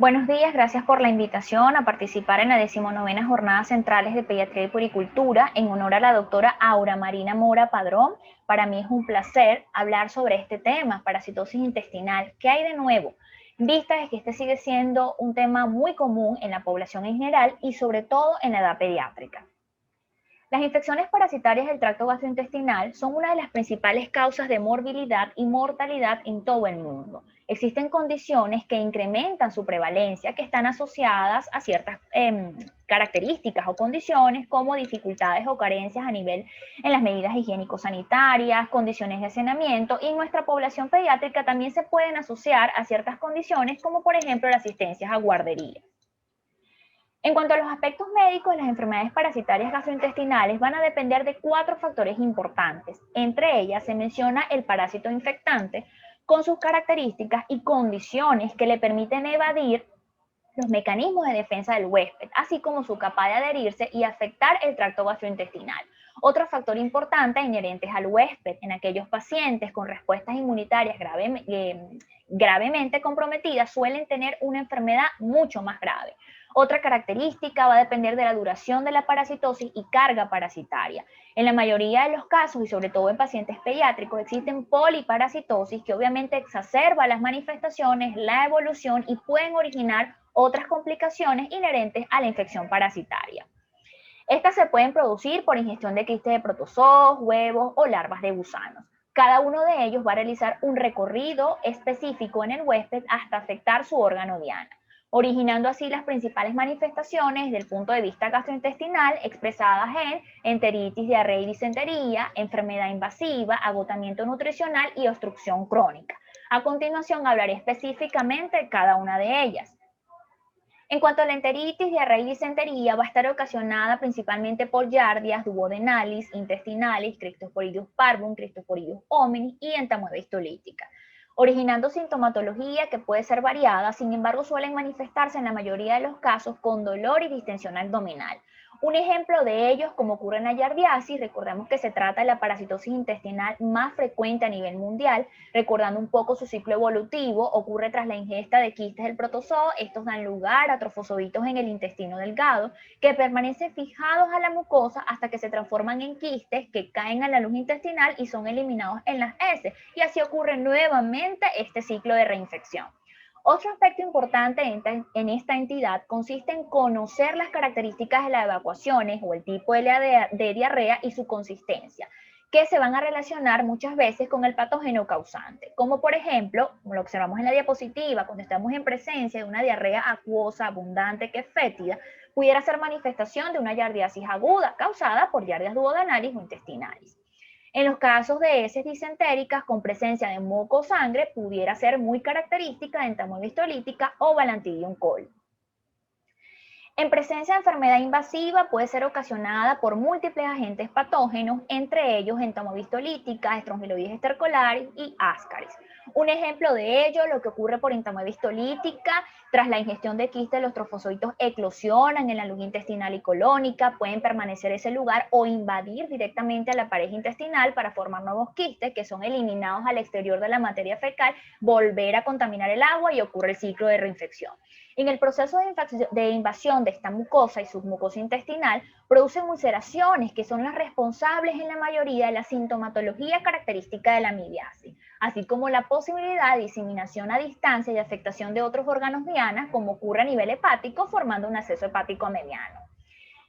Buenos días, gracias por la invitación a participar en la 19ª Jornada Centrales de Pediatría y Puericultura en honor a la doctora Aura Marina Mora Padrón. Para mí es un placer hablar sobre este tema, parasitosis intestinal. ¿Qué hay de nuevo? Vista de que este sigue siendo un tema muy común en la población en general y sobre todo en la edad pediátrica. Las infecciones parasitarias del tracto gastrointestinal son una de las principales causas de morbilidad y mortalidad en todo el mundo. Existen condiciones que incrementan su prevalencia, que están asociadas a ciertas características o condiciones como dificultades o carencias a nivel en las medidas higiénico-sanitarias, condiciones de hacinamiento, y en nuestra población pediátrica también se pueden asociar a ciertas condiciones como por ejemplo la asistencia a guarderías. En cuanto a los aspectos médicos, las enfermedades parasitarias gastrointestinales van a depender de 4 factores importantes. Entre ellas se menciona el parásito infectante con sus características y condiciones que le permiten evadir los mecanismos de defensa del huésped, así como su capacidad de adherirse y afectar el tracto gastrointestinal. Otro factor importante inherente al huésped en aquellos pacientes con respuestas inmunitarias gravemente comprometidas suelen tener una enfermedad mucho más grave. Otra característica va a depender de la duración de la parasitosis y carga parasitaria. En la mayoría de los casos, y sobre todo en pacientes pediátricos, existen poliparasitosis que obviamente exacerba las manifestaciones, la evolución y pueden originar otras complicaciones inherentes a la infección parasitaria. Estas se pueden producir por ingestión de quistes de protozoos, huevos o larvas de gusanos. Cada uno de ellos va a realizar un recorrido específico en el huésped hasta afectar su órgano diana, originando así las principales manifestaciones desde el punto de vista gastrointestinal expresadas en enteritis, diarrea y disentería, enfermedad invasiva, agotamiento nutricional y obstrucción crónica. A continuación hablaré específicamente de cada una de ellas. En cuanto a la enteritis, diarrea y disentería, va a estar ocasionada principalmente por giardias, duodenalis, intestinalis, Cryptosporidium parvum, Cryptosporidium hominis y entamoeba histolítica, originando sintomatología que puede ser variada, sin embargo suelen manifestarse en la mayoría de los casos con dolor y distensión abdominal. Un ejemplo de ellos, como ocurre en la giardiasis, recordemos que se trata de la parasitosis intestinal más frecuente a nivel mundial. Recordando un poco su ciclo evolutivo, ocurre tras la ingesta de quistes del protozoo. Estos dan lugar a trofosoditos en el intestino delgado que permanecen fijados a la mucosa hasta que se transforman en quistes que caen a la luz intestinal y son eliminados en las heces, y así ocurre nuevamente este ciclo de reinfección. Otro aspecto importante en esta entidad consiste en conocer las características de las evacuaciones o el tipo de diarrea y su consistencia, que se van a relacionar muchas veces con el patógeno causante, como por ejemplo, como lo observamos en la diapositiva, cuando estamos en presencia de una diarrea acuosa, abundante, que es fétida, pudiera ser manifestación de una giardiasis aguda causada por giardias duodenales o intestinales. En los casos de heces disentéricas con presencia de moco o sangre, pudiera ser muy característica de entamoeba histolítica o Balantidium coli. En presencia de enfermedad invasiva puede ser ocasionada por múltiples agentes patógenos, entre ellos entamoeba histolítica, Strongyloides stercolaris y Ascaris. Un ejemplo de ello, lo que ocurre por entamoeba histolítica, tras la ingestión de quistes, los trofosocitos eclosionan en la luz intestinal y colónica, pueden permanecer en ese lugar o invadir directamente a la pared intestinal para formar nuevos quistes que son eliminados al exterior de la materia fecal, volver a contaminar el agua y ocurre el ciclo de reinfección. En el proceso de invasión de esta mucosa y submucosa intestinal, producen ulceraciones que son las responsables en la mayoría de la sintomatología característica de la amibiasis, así como la posibilidad de diseminación a distancia y afectación de otros órganos diana, como ocurre a nivel hepático, formando un acceso hepático amibiano.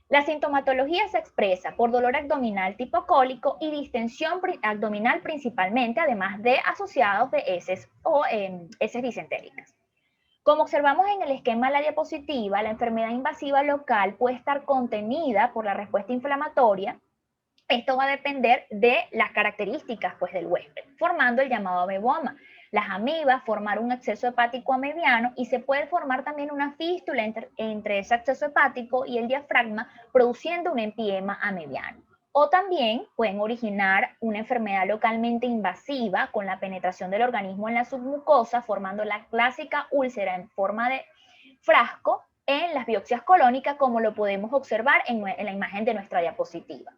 La sintomatología se expresa por dolor abdominal tipo cólico y distensión abdominal principalmente, además de asociados de heces o heces disentéricas. Como observamos en el esquema de la diapositiva, la enfermedad invasiva local puede estar contenida por la respuesta inflamatoria. Esto va a depender de las características del huésped, formando el llamado ameboma. Las amibas formar un exceso hepático amebiano y se puede formar también una fístula entre ese exceso hepático y el diafragma, produciendo un empiema amebiano. O también pueden originar una enfermedad localmente invasiva con la penetración del organismo en la submucosa, formando la clásica úlcera en forma de frasco en las biopsias colónicas, como lo podemos observar en la imagen de nuestra diapositiva.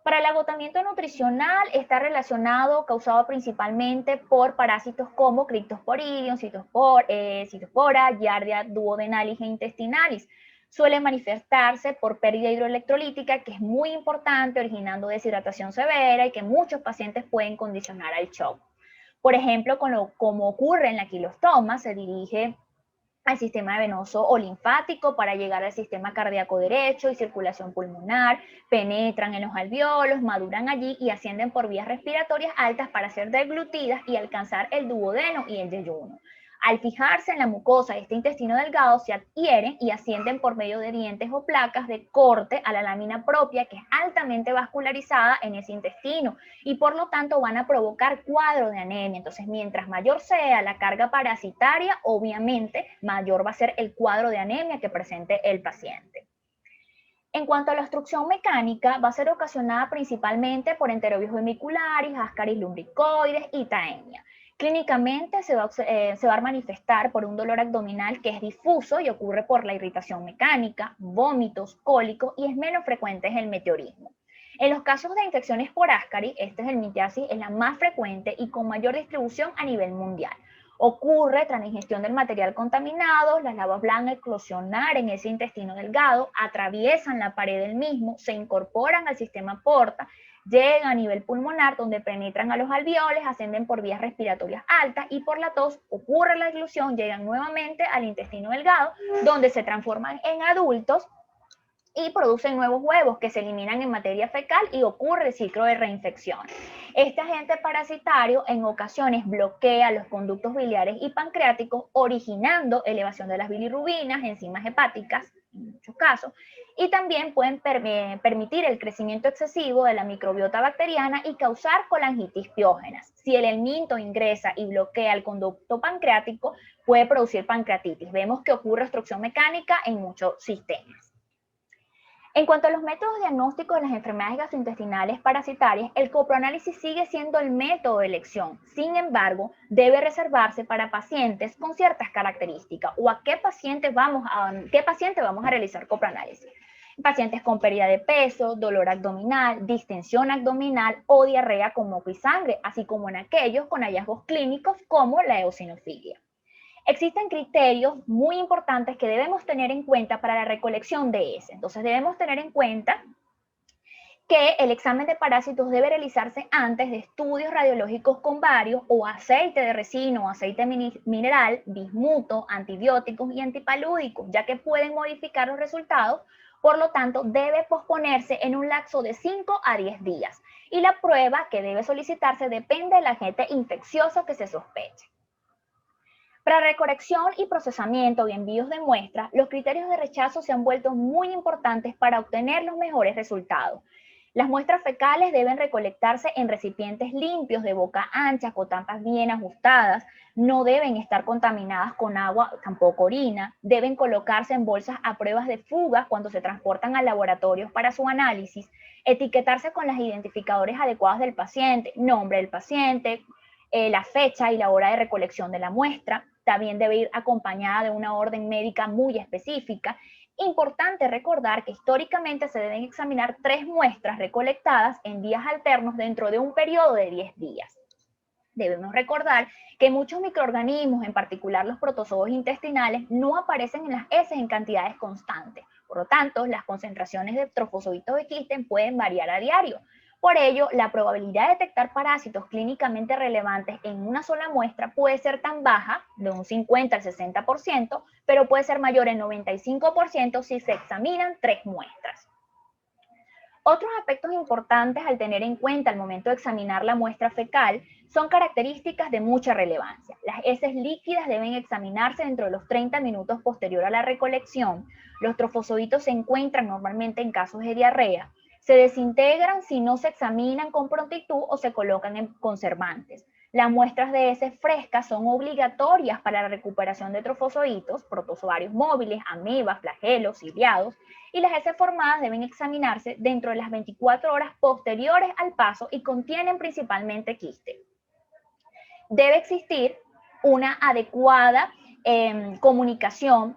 Para el agotamiento nutricional está relacionado, causado principalmente por parásitos como Cryptosporidium, Cytospora, Giardia duodenalis e intestinalis. Suele manifestarse por pérdida hidroelectrolítica, que es muy importante, originando deshidratación severa y que muchos pacientes pueden condicionar al shock. Por ejemplo, como ocurre en la quilostoma, se dirige al sistema venoso o linfático para llegar al sistema cardíaco derecho y circulación pulmonar, penetran en los alveolos, maduran allí y ascienden por vías respiratorias altas para ser deglutidas y alcanzar el duodeno y el yeyuno. Al fijarse en la mucosa de este intestino delgado, se adhieren y ascienden por medio de dientes o placas de corte a la lámina propia, que es altamente vascularizada en ese intestino, y por lo tanto van a provocar cuadro de anemia. Entonces, mientras mayor sea la carga parasitaria, obviamente mayor va a ser el cuadro de anemia que presente el paciente. En cuanto a la obstrucción mecánica, va a ser ocasionada principalmente por enterobius vermicularis, ascaris lumbricoides y taenia. Clínicamente se va a manifestar por un dolor abdominal que es difuso y ocurre por la irritación mecánica, vómitos, cólicos y es menos frecuente el meteorismo. En los casos de infecciones por ascaris, esta helmintiasis es la más frecuente y con mayor distribución a nivel mundial. Ocurre tras la ingestión del material contaminado, las lavas van a eclosionar en ese intestino delgado, atraviesan la pared del mismo, se incorporan al sistema porta, llegan a nivel pulmonar donde penetran a los alveoles, ascienden por vías respiratorias altas y por la tos ocurre la eglución, llegan nuevamente al intestino delgado donde se transforman en adultos y producen nuevos huevos que se eliminan en materia fecal y ocurre el ciclo de reinfección. Este agente parasitario en ocasiones bloquea los conductos biliares y pancreáticos, originando elevación de las bilirrubinas, enzimas hepáticas, en muchos casos, y también pueden permitir el crecimiento excesivo de la microbiota bacteriana y causar colangitis piógenas. Si el helminto ingresa y bloquea el conducto pancreático, puede producir pancreatitis. Vemos que ocurre obstrucción mecánica en muchos sistemas. En cuanto a los métodos diagnósticos de las enfermedades gastrointestinales parasitarias, el coproanálisis sigue siendo el método de elección. Sin embargo, debe reservarse para pacientes con ciertas características o a qué paciente vamos a realizar coproanálisis. Pacientes con pérdida de peso, dolor abdominal, distensión abdominal o diarrea con moco y sangre, así como en aquellos con hallazgos clínicos como la eosinofilia. Existen criterios muy importantes que debemos tener en cuenta para la recolección de ese. Entonces debemos tener en cuenta que el examen de parásitos debe realizarse antes de estudios radiológicos con varios o aceite de resino o aceite mineral, bismuto, antibióticos y antipalúdicos, ya que pueden modificar los resultados. Por lo tanto, debe posponerse en un lapso de 5 a 10 días. Y la prueba que debe solicitarse depende del agente infeccioso que se sospeche. Para recolección y procesamiento y envíos de muestras, los criterios de rechazo se han vuelto muy importantes para obtener los mejores resultados. Las muestras fecales deben recolectarse en recipientes limpios de boca ancha, con tapas bien ajustadas, no deben estar contaminadas con agua, tampoco orina, deben colocarse en bolsas a pruebas de fuga cuando se transportan a laboratorios para su análisis, etiquetarse con los identificadores adecuados del paciente, nombre del paciente, la fecha y la hora de recolección de la muestra. También debe ir acompañada de una orden médica muy específica. Importante recordar que históricamente se deben examinar 3 muestras recolectadas en días alternos dentro de un periodo de 10 días. Debemos recordar que muchos microorganismos, en particular los protozoos intestinales, no aparecen en las heces en cantidades constantes. Por lo tanto, las concentraciones de trofosoditos de quiste pueden variar a diario. Por ello, la probabilidad de detectar parásitos clínicamente relevantes en una sola muestra puede ser tan baja, de un 50 al 60%, pero puede ser mayor en 95% si se examinan 3 muestras. Otros aspectos importantes al tener en cuenta al momento de examinar la muestra fecal son características de mucha relevancia. Las heces líquidas deben examinarse dentro de los 30 minutos posterior a la recolección. Los trofosoditos se encuentran normalmente en casos de diarrea. Se desintegran si no se examinan con prontitud o se colocan en conservantes. Las muestras de heces frescas son obligatorias para la recuperación de trofosoditos, protozoarios móviles, amebas, flagelos, ciliados, y las heces formadas deben examinarse dentro de las 24 horas posteriores al paso y contienen principalmente quiste. Debe existir una adecuada comunicación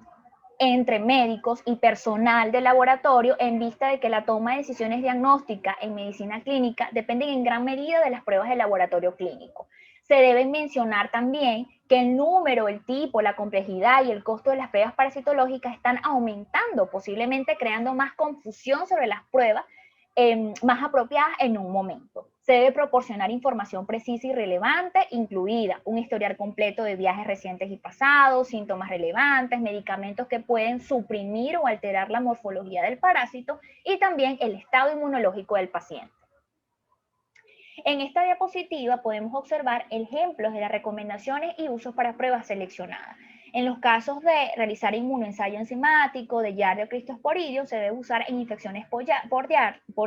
entre médicos y personal de laboratorio en vista de que la toma de decisiones diagnósticas en medicina clínica dependen en gran medida de las pruebas de laboratorio clínico. Se debe mencionar también que el número, el tipo, la complejidad y el costo de las pruebas parasitológicas están aumentando, posiblemente creando más confusión sobre las pruebas más apropiadas en un momento. Se debe proporcionar información precisa y relevante, incluida un historial completo de viajes recientes y pasados, síntomas relevantes, medicamentos que pueden suprimir o alterar la morfología del parásito y también el estado inmunológico del paciente. En esta diapositiva podemos observar ejemplos de las recomendaciones y usos para pruebas seleccionadas. En los casos de realizar inmunoensayo enzimático de Giardia o Cryptosporidium, se debe usar en infecciones por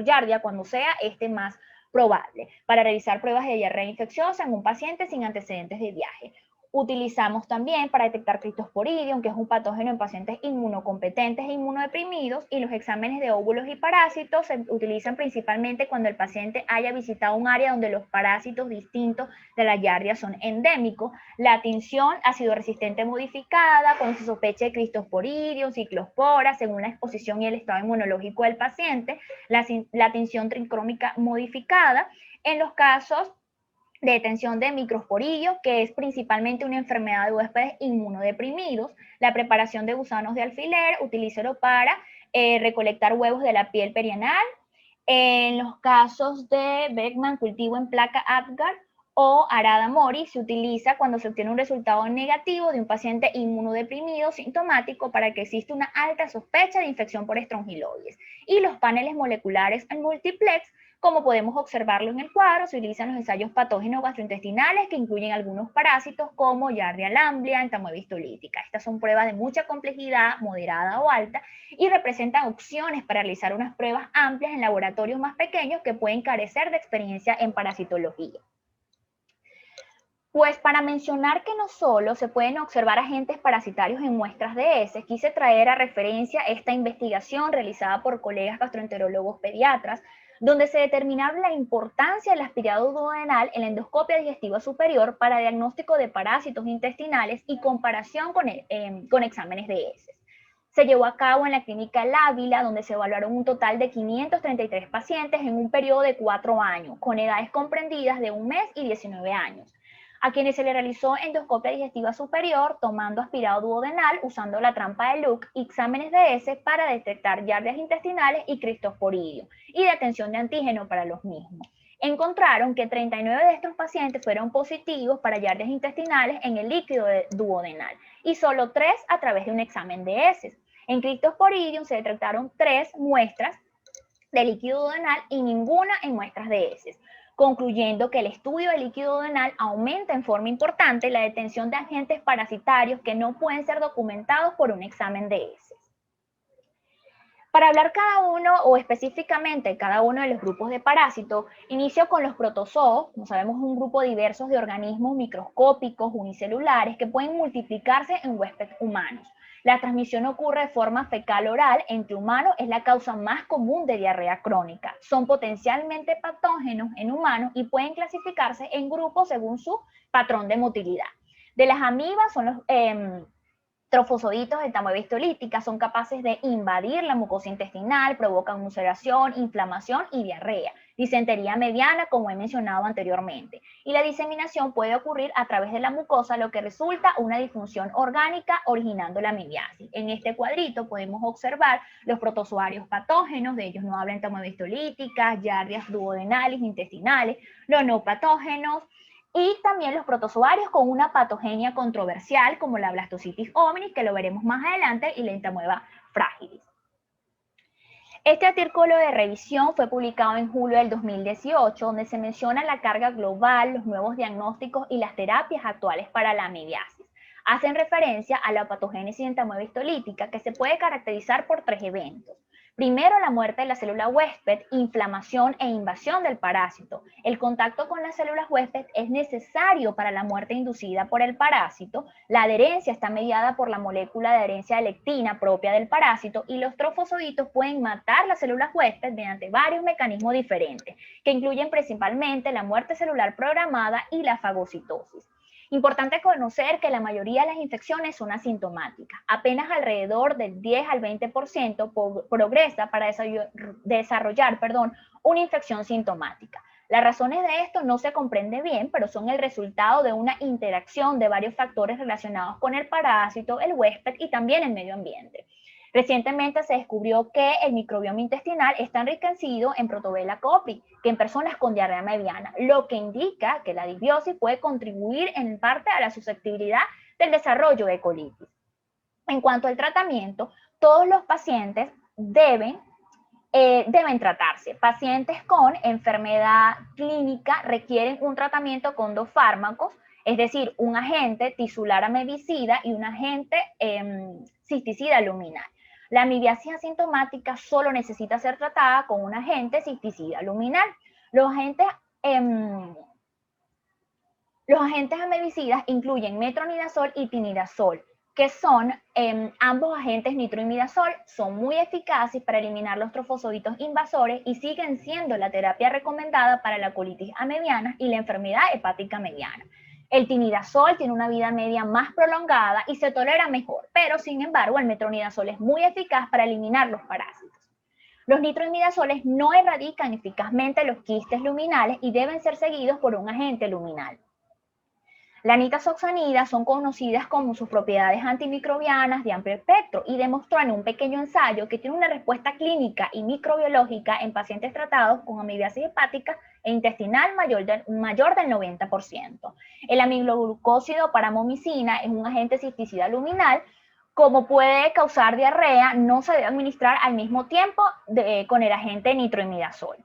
Giardia cuando sea más probable, para realizar pruebas de diarrea infecciosa en un paciente sin antecedentes de viaje. Utilizamos también para detectar Cryptosporidium, que es un patógeno en pacientes inmunocompetentes e inmunodeprimidos, y los exámenes de óvulos y parásitos se utilizan principalmente cuando el paciente haya visitado un área donde los parásitos distintos de la Giardia son endémicos. La tinción ácido resistente modificada, cuando se sospeche de Cryptosporidium, ciclospora, según la exposición y el estado inmunológico del paciente. La tinción tricrómica modificada, en los casos de detención de microsporillos, que es principalmente una enfermedad de huéspedes inmunodeprimidos. La preparación de gusanos de alfiler, utilícelo para recolectar huevos de la piel perianal. En los casos de Beckman, cultivo en placa Apgar o Arada Mori, se utiliza cuando se obtiene un resultado negativo de un paciente inmunodeprimido sintomático para que exista una alta sospecha de infección por estrongiloides. Y los paneles moleculares en multiplex, como podemos observarlo en el cuadro, se utilizan los ensayos patógenos gastrointestinales que incluyen algunos parásitos como Giardia lamblia, entamoeba histolítica. Estas son pruebas de mucha complejidad, moderada o alta, y representan opciones para realizar unas pruebas amplias en laboratorios más pequeños que pueden carecer de experiencia en parasitología. Pues para mencionar que no solo se pueden observar agentes parasitarios en muestras de heces, quise traer a referencia esta investigación realizada por colegas gastroenterólogos pediatras, donde se determinaron la importancia del aspirado duodenal en la endoscopia digestiva superior para diagnóstico de parásitos intestinales y comparación con exámenes de heces. Se llevó a cabo en la clínica El Ávila, donde se evaluaron un total de 533 pacientes en un periodo de 4 años, con edades comprendidas de 1 mes y 19 años, a quienes se le realizó endoscopia digestiva superior tomando aspirado duodenal usando la trampa de Luke y exámenes de heces para detectar Giardias intestinales y Cryptosporidium y detención de antígeno para los mismos. Encontraron que 39 de estos pacientes fueron positivos para Giardias intestinales en el líquido duodenal y solo 3 a través de un examen de heces. En Cryptosporidium se detectaron 3 muestras de líquido duodenal y ninguna en muestras de heces, concluyendo que el estudio del líquido duodenal aumenta en forma importante la detención de agentes parasitarios que no pueden ser documentados por un examen de heces. Para hablar cada uno o específicamente cada uno de los grupos de parásitos, inicio con los protozoos, como sabemos un grupo diverso de organismos microscópicos unicelulares que pueden multiplicarse en huéspedes humanos. La transmisión ocurre de forma fecal-oral entre humanos, es la causa más común de diarrea crónica. Son potencialmente patógenos en humanos y pueden clasificarse en grupos según su patrón de motilidad. De las amibas son los trofosoditos de entamoeba histolítica, son capaces de invadir la mucosa intestinal, provocan ulceración, inflamación y diarrea. Disentería mediana, como he mencionado anteriormente. Y la diseminación puede ocurrir a través de la mucosa, lo que resulta una disfunción orgánica originando la amibiasis. En este cuadrito podemos observar los protozoarios patógenos, de ellos no hablan entamoeba histolítica, Giardias duodenales, intestinales, los no patógenos, y también los protozoarios con una patogenia controversial como la blastocitis hominis, que lo veremos más adelante, y la entamoeba fragilis. Este artículo de revisión fue publicado en julio del 2018, donde se menciona la carga global, los nuevos diagnósticos y las terapias actuales para la amibiasis. Hacen referencia a la patogénesis entamoeba histolítica, que se puede caracterizar por 3 eventos. Primero, la muerte de la célula huésped, inflamación e invasión del parásito. El contacto con las células huésped es necesario para la muerte inducida por el parásito. La adherencia está mediada por la molécula de adherencia de lectina propia del parásito y los trofosoditos pueden matar las células huésped mediante varios mecanismos diferentes, que incluyen principalmente la muerte celular programada y la fagocitosis. Importante conocer que la mayoría de las infecciones son asintomáticas. Apenas alrededor del 10 al 20% progresa para desarrollar una infección sintomática. Las razones de esto no se comprende bien, pero son el resultado de una interacción de varios factores relacionados con el parásito, el huésped y también el medio ambiente. Recientemente se descubrió que el microbioma intestinal está enriquecido en Protobella copri, que en personas con diarrea mediana, lo que indica que la disbiosis puede contribuir en parte a la susceptibilidad del desarrollo de colitis. En cuanto al tratamiento, todos los pacientes deben tratarse. Pacientes con enfermedad clínica requieren un tratamiento con 2 fármacos, es decir, un agente tisular amebicida y un agente cisticida luminal. La amibiasis asintomática solo necesita ser tratada con un agente cisticida luminal. Los agentes amebicidas incluyen metronidazol y tinidazol, que son ambos agentes nitroimidazol, son muy eficaces para eliminar los trofosoditos invasores y siguen siendo la terapia recomendada para la colitis amebiana y la enfermedad hepática mediana. El tinidazol tiene una vida media más prolongada y se tolera mejor, pero sin embargo el metronidazol es muy eficaz para eliminar los parásitos. Los nitroimidazoles no erradican eficazmente los quistes luminales y deben ser seguidos por un agente luminal. La nitazoxanida son conocidas como sus propiedades antimicrobianas de amplio espectro y demostró en un pequeño ensayo que tiene una respuesta clínica y microbiológica en pacientes tratados con amibiasis hepática e intestinal mayor del 90%. El amiloglucósido paramomicina es un agente cisticida luminal. Como puede causar diarrea, no se debe administrar al mismo tiempo con el agente nitroimidazol.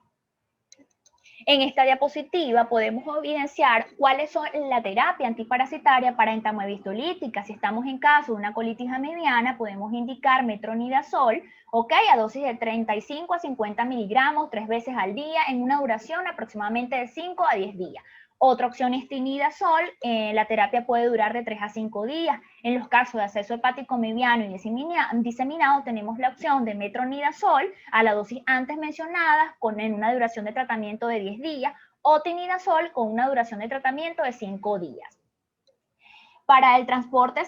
En esta diapositiva podemos evidenciar cuáles son la terapia antiparasitaria para entamoebistolítica. Si estamos en caso de una colitis amebiana, podemos indicar metronidazol, a dosis de 35 a 50 miligramos 3 veces al día en una duración aproximadamente de 5 a 10 días. Otra opción es tinidazol, la terapia puede durar de 3 a 5 días. En los casos de acceso hepático mediano y diseminado tenemos la opción de metronidazol a la dosis antes mencionada en una duración de tratamiento de 10 días o tinidazol con una duración de tratamiento de 5 días. Para el transporte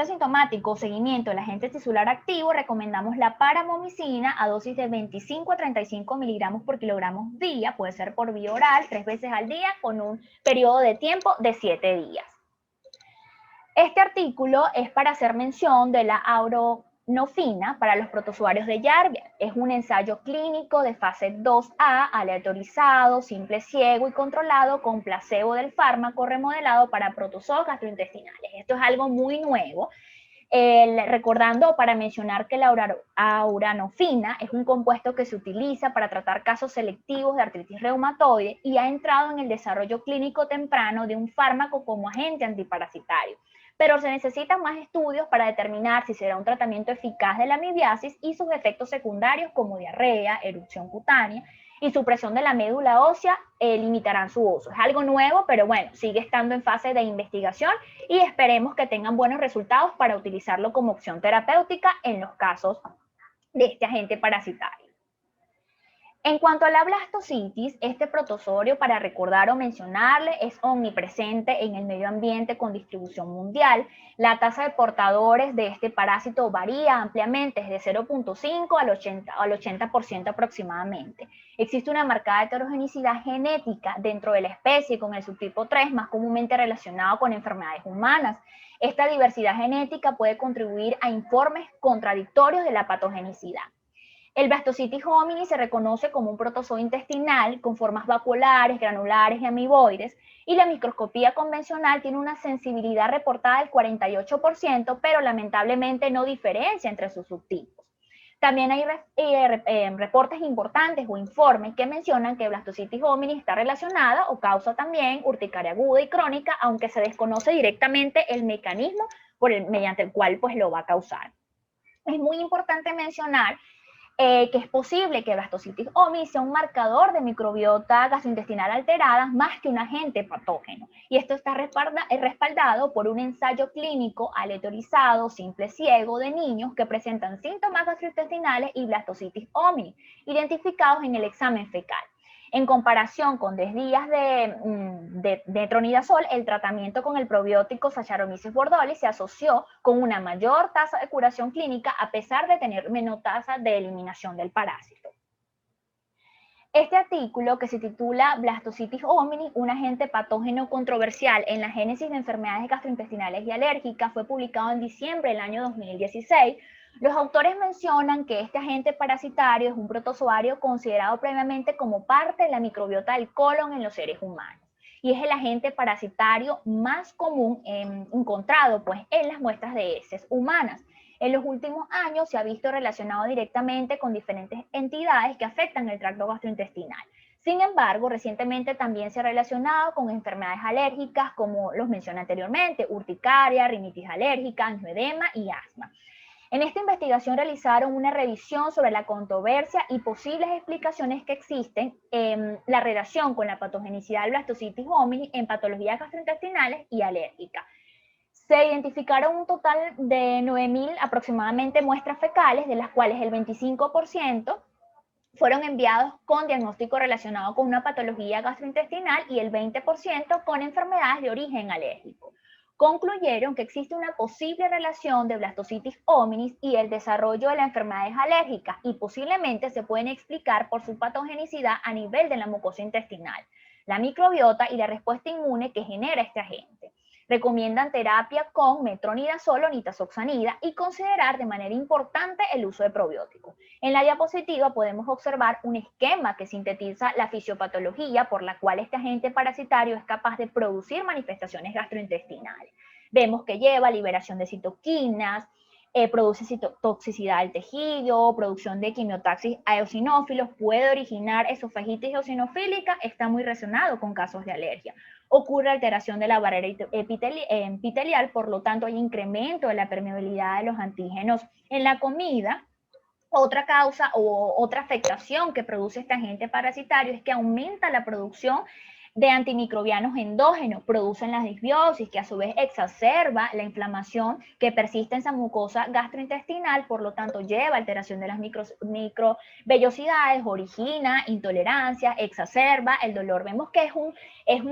asintomático o seguimiento del agente tisular activo, recomendamos la paramomicina a dosis de 25 a 35 miligramos por kilogramo día, puede ser por vía oral 3 veces al día con un periodo de tiempo de 7 días. Este artículo es para hacer mención de la auranofina para los protozoarios de Yarvia. Es un ensayo clínico de fase 2A, aleatorizado, simple ciego y controlado con placebo del fármaco remodelado para protozoos gastrointestinales. Esto es algo muy nuevo. Recordando para mencionar que la auranofina es un compuesto que se utiliza para tratar casos selectivos de artritis reumatoide y ha entrado en el desarrollo clínico temprano de un fármaco como agente antiparasitario. Pero se necesitan más estudios para determinar si será un tratamiento eficaz de la amibiasis y sus efectos secundarios como diarrea, erupción cutánea y supresión de la médula ósea limitarán su uso. Es algo nuevo, pero bueno, sigue estando en fase de investigación y esperemos que tengan buenos resultados para utilizarlo como opción terapéutica en los casos de este agente parasitario. En cuanto a la blastocitis, este protozoorio, para recordar o mencionarle, es omnipresente en el medio ambiente con distribución mundial. La tasa de portadores de este parásito varía ampliamente, desde 0.5 al 80% aproximadamente. Existe una marcada heterogenicidad genética dentro de la especie, con el subtipo 3 más comúnmente relacionado con enfermedades humanas. Esta diversidad genética puede contribuir a informes contradictorios de la patogenicidad. El Blastocitis hominis se reconoce como un protozoo intestinal con formas vacuolares, granulares y amiboides, y la microscopía convencional tiene una sensibilidad reportada del 48%, pero lamentablemente no diferencia entre sus subtipos. También hay reportes importantes o informes que mencionan que Blastocitis hominis está relacionada o causa también urticaria aguda y crónica, aunque se desconoce directamente el mecanismo mediante el cual lo va a causar. Es muy importante mencionar que es posible que Blastocitis hominis sea un marcador de microbiota gastrointestinal alterada más que un agente patógeno. Y esto está respaldado por un ensayo clínico aleatorizado, simple ciego, de niños que presentan síntomas gastrointestinales y Blastocitis hominis, identificados en el examen fecal. En comparación con 10 días de metronidazol, el tratamiento con el probiótico Saccharomyces bordoli se asoció con una mayor tasa de curación clínica a pesar de tener menor tasa de eliminación del parásito. Este artículo, que se titula Blastocitis hominis, un agente patógeno controversial en la génesis de enfermedades gastrointestinales y alérgicas, fue publicado en diciembre del año 2016. Los autores mencionan que este agente parasitario es un protozoario considerado previamente como parte de la microbiota del colon en los seres humanos y es el agente parasitario más común encontrado pues, en las muestras de heces humanas. En los últimos años se ha visto relacionado directamente con diferentes entidades que afectan el tracto gastrointestinal. Sin embargo, recientemente también se ha relacionado con enfermedades alérgicas, como los mencioné anteriormente, urticaria, rinitis alérgica, angioedema y asma. En esta investigación realizaron una revisión sobre la controversia y posibles explicaciones que existen en la relación con la patogenicidad del Blastocitis hominis en patologías gastrointestinales y alérgicas. Se identificaron un total de 9.000 aproximadamente muestras fecales, de las cuales el 25% fueron enviados con diagnóstico relacionado con una patología gastrointestinal y el 20% con enfermedades de origen alérgico. Concluyeron que existe una posible relación de Blastocitis hominis y el desarrollo de las enfermedades alérgicas y posiblemente se pueden explicar por su patogenicidad a nivel de la mucosa intestinal, la microbiota y la respuesta inmune que genera este agente. Recomiendan terapia con metronidazol o nitazoxanida y considerar de manera importante el uso de probióticos. En la diapositiva podemos observar un esquema que sintetiza la fisiopatología por la cual este agente parasitario es capaz de producir manifestaciones gastrointestinales. Vemos que lleva liberación de citoquinas, produce toxicidad del tejido, producción de quimiotaxis a eosinófilos, puede originar esofagitis eosinofílica, está muy relacionado con casos de alergia. Ocurre alteración de la barrera epitelial, por lo tanto hay incremento de la permeabilidad de los antígenos en la comida. Otra causa o otra afectación que produce este agente parasitario es que aumenta la producción de antimicrobianos endógenos, producen la disbiosis, que a su vez exacerba la inflamación que persiste en esa mucosa gastrointestinal, por lo tanto lleva alteración de las microvellosidades, origina intolerancia, exacerba el dolor. Vemos que es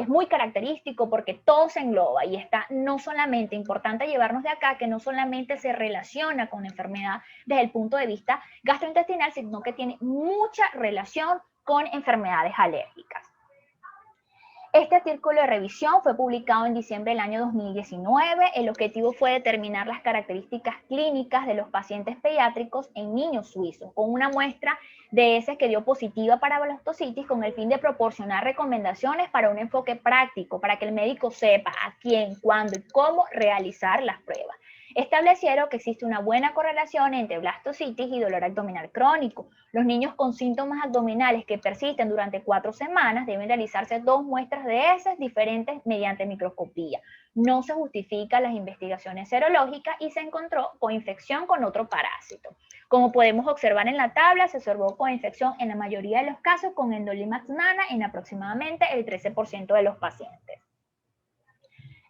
muy característico porque todo se engloba y está no solamente, importante llevarnos de acá, que no solamente se relaciona con enfermedad desde el punto de vista gastrointestinal, sino que tiene mucha relación con enfermedades alérgicas. Este artículo de revisión fue publicado en diciembre del año 2019. El objetivo fue determinar las características clínicas de los pacientes pediátricos en niños suizos, con una muestra de heces que dio positiva para blastocitis, con el fin de proporcionar recomendaciones para un enfoque práctico, para que el médico sepa a quién, cuándo y cómo realizar las pruebas. Establecieron que existe una buena correlación entre blastocitis y dolor abdominal crónico. Los niños con síntomas abdominales que persisten durante 4 semanas deben realizarse 2 muestras de heces diferentes mediante microscopía. No se justifican las investigaciones serológicas y se encontró coinfección con otro parásito. Como podemos observar en la tabla, se observó coinfección en la mayoría de los casos con Endolimax nana en aproximadamente el 13% de los pacientes.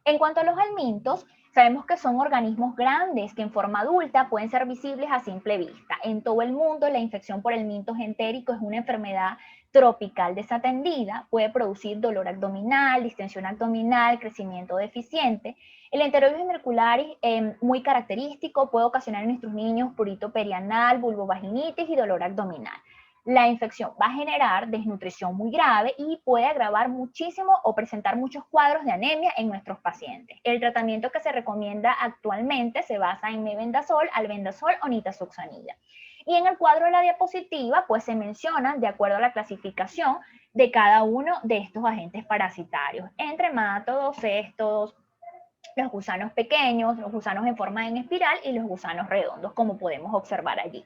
En cuanto a los helmintos, sabemos que son organismos grandes que en forma adulta pueden ser visibles a simple vista. En todo el mundo, la infección por helmintos entéricos es una enfermedad tropical desatendida, puede producir dolor abdominal, distensión abdominal, crecimiento deficiente. El enterovirus mercularis, muy característico, puede ocasionar en nuestros niños prurito perianal, vulvovaginitis y dolor abdominal. La infección va a generar desnutrición muy grave y puede agravar muchísimo o presentar muchos cuadros de anemia en nuestros pacientes. El tratamiento que se recomienda actualmente se basa en mebendazol, albendazol o nitazoxanida. Y en el cuadro de la diapositiva, pues se mencionan de acuerdo a la clasificación de cada uno de estos agentes parasitarios, entre tremátodos, céstodos, los gusanos pequeños, los gusanos en forma en espiral y los gusanos redondos, como podemos observar allí.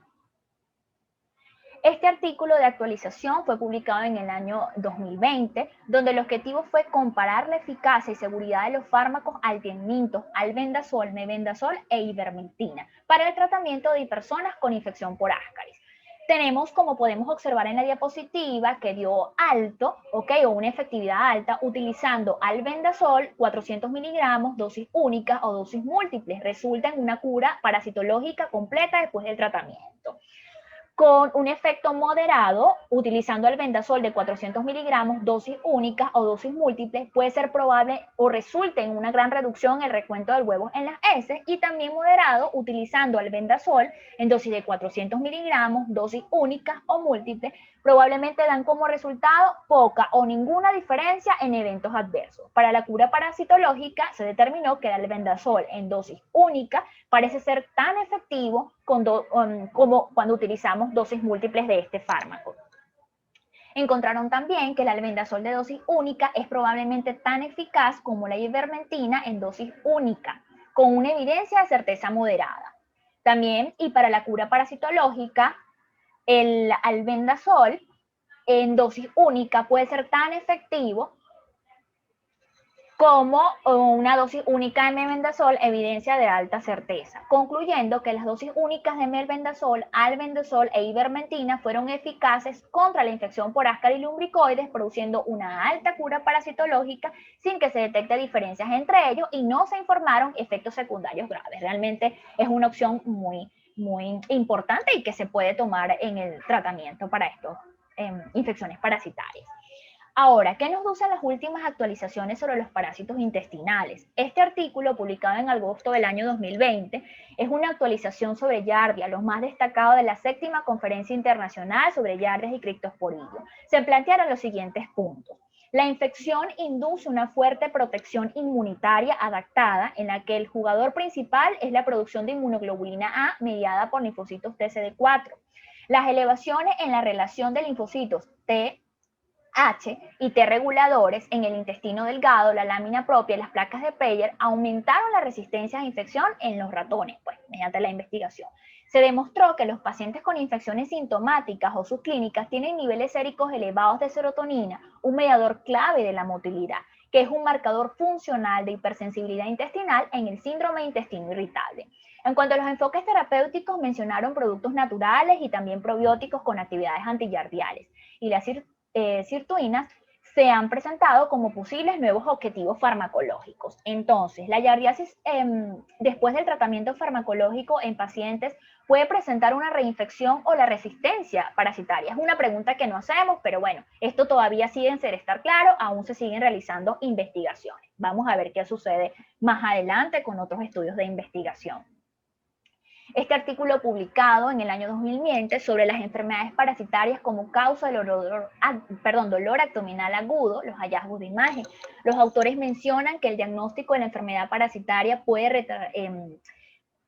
Este artículo de actualización fue publicado en el año 2020, donde el objetivo fue comparar la eficacia y seguridad de los fármacos altienmintos, albendazol, mebendazol e ivermectina para el tratamiento de personas con infección por Ascaris. Tenemos, como podemos observar en la diapositiva, que dio alto, o una efectividad alta, utilizando albendazol, 400 miligramos, dosis únicas o dosis múltiples. Resulta en una cura parasitológica completa después del tratamiento. con un efecto moderado, utilizando albendazol de 400 miligramos, dosis únicas o dosis múltiples, puede ser probable o resulte en una gran reducción en el recuento del huevo en las heces, y también moderado, utilizando albendazol en dosis de 400 miligramos, dosis únicas o múltiples, probablemente dan como resultado poca o ninguna diferencia en eventos adversos. Para la cura parasitológica se determinó que el albendazol en dosis única parece ser tan efectivo como cuando utilizamos dosis múltiples de este fármaco. Encontraron también que el albendazol de dosis única es probablemente tan eficaz como la ivermectina en dosis única, con una evidencia de certeza moderada. También, y para la cura parasitológica, el albendazol en dosis única puede ser tan efectivo como una dosis única de mebendazol, evidencia de alta certeza, concluyendo que las dosis únicas de mebendazol, albendazol e ivermectina fueron eficaces contra la infección por Ascaris lumbricoides, produciendo una alta cura parasitológica sin que se detecte diferencias entre ellos y no se informaron efectos secundarios graves. Realmente es una opción muy importante y que se puede tomar en el tratamiento para estas infecciones parasitarias. Ahora, ¿qué nos dicen las últimas actualizaciones sobre los parásitos intestinales? Este artículo, publicado en agosto del año 2020, es una actualización sobre Yardia, lo más destacado de la 7ª Conferencia Internacional sobre Yardias y Criptosporidium. Se plantearon los siguientes puntos. La infección induce una fuerte protección inmunitaria adaptada, en la que el jugador principal es la producción de inmunoglobulina A mediada por linfocitos TCD4. Las elevaciones en la relación de linfocitos T, H y T reguladores en el intestino delgado, la lámina propia y las placas de Peyer aumentaron la resistencia a infección en los ratones, pues, mediante la investigación. Se demostró que los pacientes con infecciones sintomáticas o subclínicas tienen niveles séricos elevados de serotonina, un mediador clave de la motilidad, que es un marcador funcional de hipersensibilidad intestinal en el síndrome de intestino irritable. En cuanto a los enfoques terapéuticos, mencionaron productos naturales y también probióticos con actividades antiyardiales. Y las sirtuinas se han presentado como posibles nuevos objetivos farmacológicos. Entonces, la yardiasis después del tratamiento farmacológico en pacientes puede presentar una reinfección o la resistencia parasitaria. Es una pregunta que no hacemos, pero bueno, esto todavía sigue sin estar claro, aún se siguen realizando investigaciones. Vamos a ver qué sucede más adelante con otros estudios de investigación. Este artículo publicado en el año 2020 sobre las enfermedades parasitarias como causa del dolor abdominal agudo, los hallazgos de imagen. Los autores mencionan que el diagnóstico de la enfermedad parasitaria puede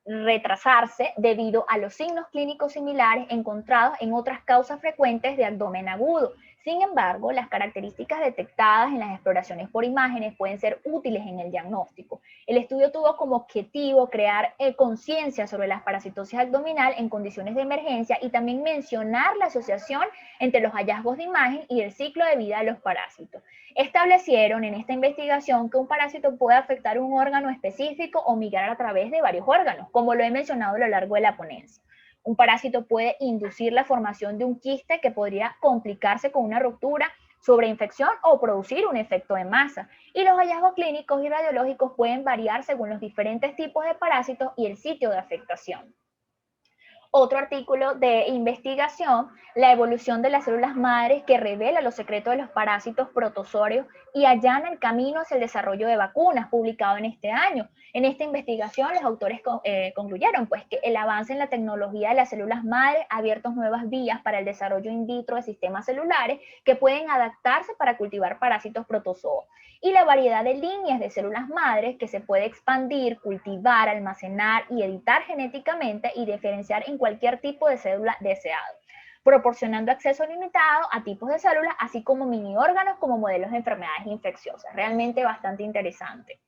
retrasarse debido a los signos clínicos similares encontrados en otras causas frecuentes de abdomen agudo. Sin embargo, las características detectadas en las exploraciones por imágenes pueden ser útiles en el diagnóstico. El estudio tuvo como objetivo crear conciencia sobre la parasitosis abdominal en condiciones de emergencia y también mencionar la asociación entre los hallazgos de imagen y el ciclo de vida de los parásitos. Establecieron en esta investigación que un parásito puede afectar un órgano específico o migrar a través de varios órganos, como lo he mencionado a lo largo de la ponencia. Un parásito puede inducir la formación de un quiste que podría complicarse con una ruptura, sobreinfección o producir un efecto de masa. Y los hallazgos clínicos y radiológicos pueden variar según los diferentes tipos de parásitos y el sitio de afectación. Otro artículo de investigación, la evolución de las células madres, que revela los secretos de los parásitos protozoarios y allana el camino hacia el desarrollo de vacunas, publicado en este año. En esta investigación, los autores concluyeron pues, que el avance en la tecnología de las células madres ha abierto nuevas vías para el desarrollo in vitro de sistemas celulares que pueden adaptarse para cultivar parásitos protozoos, y la variedad de líneas de células madres que se puede expandir, cultivar, almacenar y editar genéticamente y diferenciar en cualquier tipo de célula deseado, proporcionando acceso limitado a tipos de células, así como mini órganos como modelos de enfermedades infecciosas. Realmente bastante interesante.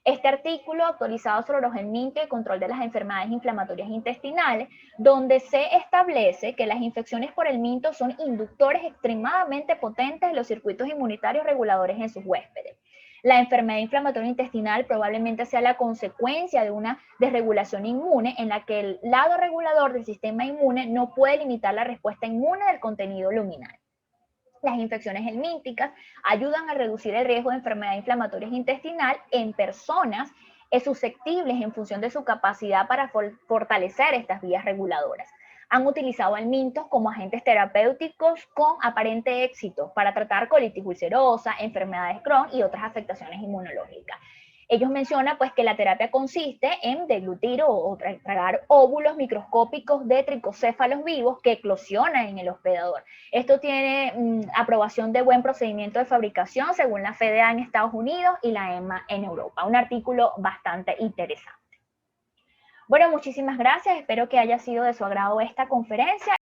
Este artículo actualizado sobre los helmintos y el control de las enfermedades inflamatorias intestinales, donde se establece que las infecciones por helminto son inductores extremadamente potentes de los circuitos inmunitarios reguladores en sus huéspedes. La enfermedad inflamatoria intestinal probablemente sea la consecuencia de una desregulación inmune en la que el lado regulador del sistema inmune no puede limitar la respuesta inmune del contenido luminal. Las infecciones helmínticas ayudan a reducir el riesgo de enfermedad inflamatoria intestinal en personas susceptibles en función de su capacidad para fortalecer estas vías reguladoras. han utilizado el mintos como agentes terapéuticos con aparente éxito para tratar colitis ulcerosa, enfermedades Crohn y otras afectaciones inmunológicas. Ellos mencionan pues que la terapia consiste en deglutir o tragar óvulos microscópicos de tricocéfalos vivos que eclosionan en el hospedador. Esto tiene aprobación de buen procedimiento de fabricación según la FDA en Estados Unidos y la EMA en Europa. Un artículo bastante interesante. Bueno, muchísimas gracias. Espero que haya sido de su agrado esta conferencia.